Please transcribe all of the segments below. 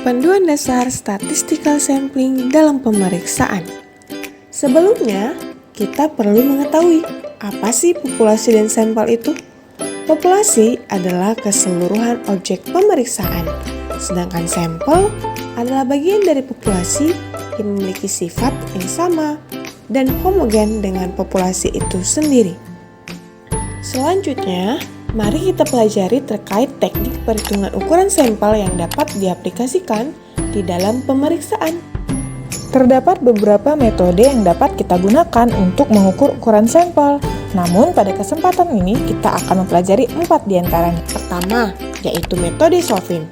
Panduan dasar statistical sampling dalam pemeriksaan. Sebelumnya, kita perlu mengetahui apa sih populasi dan sampel itu? Populasi adalah keseluruhan objek pemeriksaan, sedangkan sampel adalah bagian dari populasi yang memiliki sifat yang sama dan homogen dengan populasi itu sendiri. Selanjutnya, mari kita pelajari terkait teknik perhitungan ukuran sampel yang dapat diaplikasikan di dalam pemeriksaan. Terdapat beberapa metode yang dapat kita gunakan untuk mengukur ukuran sampel. Namun pada kesempatan ini kita akan mempelajari 4 diantaranya. Pertama, yaitu metode Solving.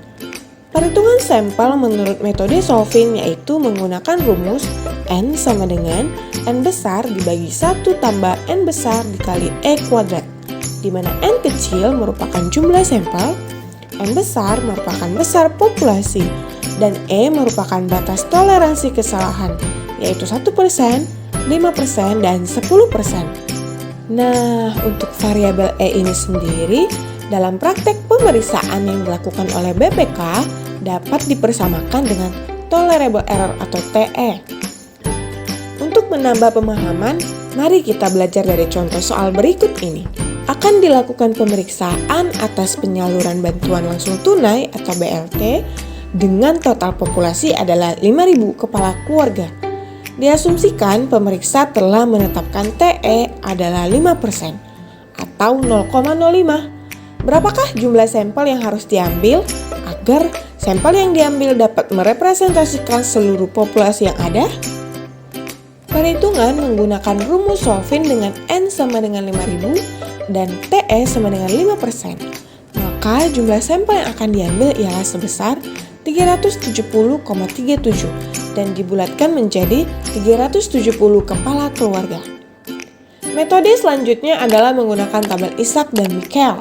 Perhitungan sampel menurut metode Solving yaitu menggunakan rumus N sama dengan N besar dibagi 1 tambah N besar dikali E kuadrat, di mana N kecil merupakan jumlah sampel, N besar merupakan besar populasi, dan E merupakan batas toleransi kesalahan, yaitu 1%, 5%, dan 10%. Nah, untuk variabel E ini sendiri, dalam praktek pemeriksaan yang dilakukan oleh BPK dapat dipersamakan dengan tolerable error atau TE. Untuk menambah pemahaman, mari kita belajar dari contoh soal berikut ini. Akan dilakukan pemeriksaan atas penyaluran bantuan langsung tunai atau BLT dengan total populasi adalah 5.000 kepala keluarga. Diasumsikan pemeriksa telah menetapkan TE adalah 5% atau 0,05. Berapakah jumlah sampel yang harus diambil agar sampel yang diambil dapat merepresentasikan seluruh populasi yang ada? Perhitungan menggunakan rumus Solving dengan N sama dengan 5.000 dan TE sama dengan 5%. Maka jumlah sampel yang akan diambil ialah sebesar 370,37 dan dibulatkan menjadi 370 kepala keluarga. Metode selanjutnya adalah menggunakan tabel Isaac dan Michael.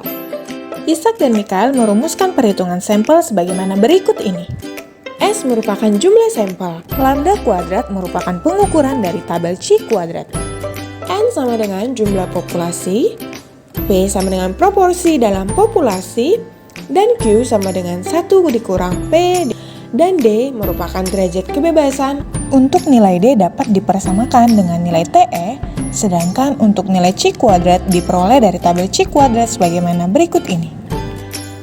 Isaac dan Michael merumuskan perhitungan sampel sebagaimana berikut ini. S merupakan jumlah sampel, Lambda kuadrat merupakan pengukuran dari tabel C kuadrat. N sama dengan jumlah populasi, P sama dengan proporsi dalam populasi, dan Q sama dengan 1 dikurang P, dan D merupakan derajat kebebasan. Untuk nilai D dapat dipersamakan dengan nilai TE, sedangkan untuk nilai C kuadrat diperoleh dari tabel C kuadrat sebagaimana berikut ini.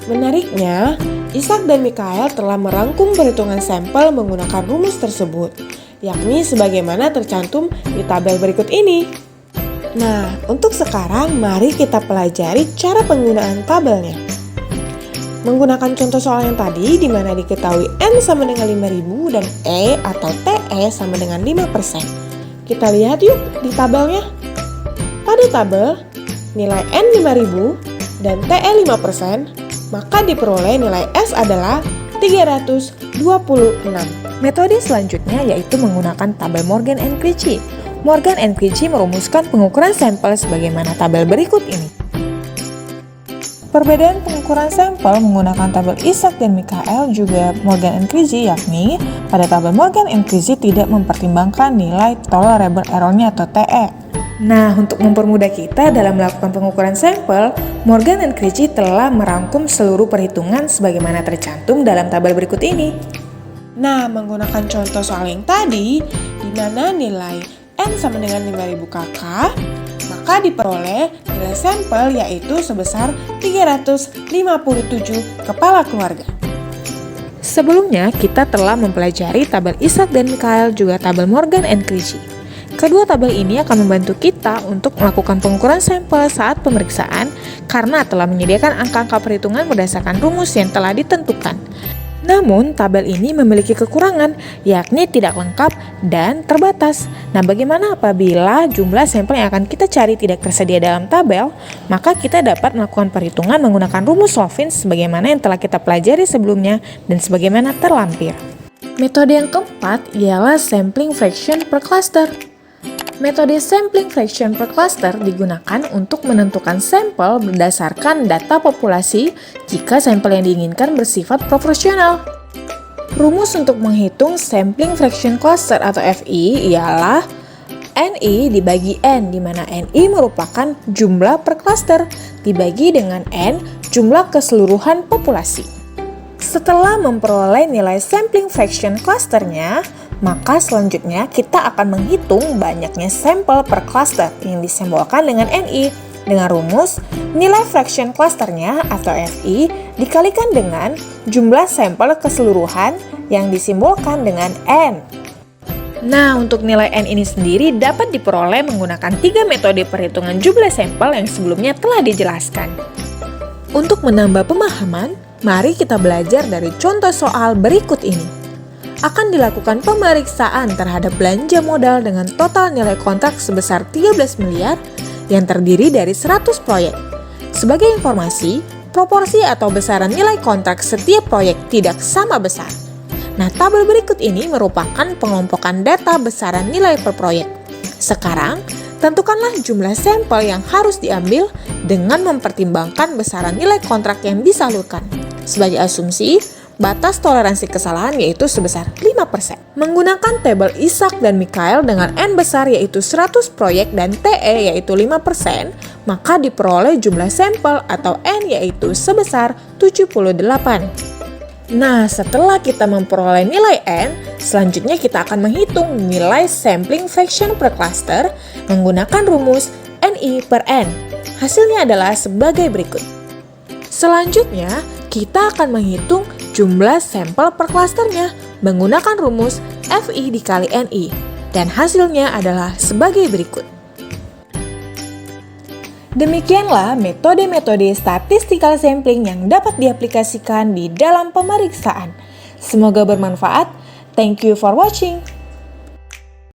Menariknya, Isaac dan Michael telah merangkum perhitungan sampel menggunakan rumus tersebut, yakni sebagaimana tercantum di tabel berikut ini. Nah, untuk sekarang mari kita pelajari cara penggunaan tabelnya. Menggunakan contoh soal yang tadi di mana diketahui N sama dengan 5.000 dan E atau TE sama dengan 5%. Kita lihat yuk di tabelnya. Pada tabel, nilai N 5.000 dan TE 5%, maka diperoleh nilai S adalah 326. Metode selanjutnya yaitu menggunakan tabel Morgan and Crichi. Morgan and Crichi merumuskan pengukuran sampel sebagaimana tabel berikut ini. Perbedaan pengukuran sampel menggunakan tabel Isaac dan Michael juga Morgan and Crichi, yakni pada tabel Morgan and Crichi tidak mempertimbangkan nilai tolerable error-nya atau TE. Nah, untuk mempermudah kita dalam melakukan pengukuran sampel, Morgan and Crichi telah merangkum seluruh perhitungan sebagaimana tercantum dalam tabel berikut ini. Nah, menggunakan contoh soal yang tadi, di mana nilai N sama dengan 5.000 KK, maka diperoleh nilai sampel yaitu sebesar 357 kepala keluarga. Sebelumnya, kita telah mempelajari tabel Isaac dan Michael juga tabel Morgan and Crichi. Kedua tabel ini akan membantu kita untuk melakukan pengukuran sampel saat pemeriksaan karena telah menyediakan angka-angka perhitungan berdasarkan rumus yang telah ditentukan. Namun, tabel ini memiliki kekurangan, yakni tidak lengkap dan terbatas. Nah, bagaimana apabila jumlah sampel yang akan kita cari tidak tersedia dalam tabel? Maka kita dapat melakukan perhitungan menggunakan rumus Solving sebagaimana yang telah kita pelajari sebelumnya dan sebagaimana terlampir. Metode yang keempat ialah sampling fraction per cluster. Metode sampling fraction per cluster digunakan untuk menentukan sampel berdasarkan data populasi jika sampel yang diinginkan bersifat proporsional. Rumus untuk menghitung sampling fraction cluster atau FI ialah NI dibagi N, di mana NI merupakan jumlah per cluster dibagi dengan N jumlah keseluruhan populasi. Setelah memperoleh nilai sampling fraction clusternya, maka selanjutnya kita akan menghitung banyaknya sampel per cluster yang disimbolkan dengan NI dengan rumus nilai fraction clusternya atau FI dikalikan dengan jumlah sampel keseluruhan yang disimbolkan dengan N. Nah, untuk nilai N ini sendiri dapat diperoleh menggunakan 3 metode perhitungan jumlah sampel yang sebelumnya telah dijelaskan. Untuk menambah pemahaman, mari kita belajar dari contoh soal berikut ini. Akan dilakukan pemeriksaan terhadap belanja modal dengan total nilai kontrak sebesar 13 miliar yang terdiri dari 100 proyek. Sebagai informasi, proporsi atau besaran nilai kontrak setiap proyek tidak sama besar. Nah, tabel berikut ini merupakan pengelompokan data besaran nilai per proyek. Sekarang, tentukanlah jumlah sampel yang harus diambil dengan mempertimbangkan besaran nilai kontrak yang disalurkan. Sebagai asumsi, batas toleransi kesalahan yaitu sebesar 5%. Menggunakan tabel Isaac dan Mikhail dengan N besar yaitu 100 proyek dan TE yaitu 5%, maka diperoleh jumlah sampel atau N yaitu sebesar 78. Nah, setelah kita memperoleh nilai N, selanjutnya kita akan menghitung nilai sampling fraction per cluster menggunakan rumus NI per N. Hasilnya adalah sebagai berikut. Selanjutnya, kita akan menghitung jumlah sampel per klasternya menggunakan rumus FI dikali NI. Dan hasilnya adalah sebagai berikut. Demikianlah metode-metode statistical sampling yang dapat diaplikasikan di dalam pemeriksaan. Semoga bermanfaat. Thank you for watching.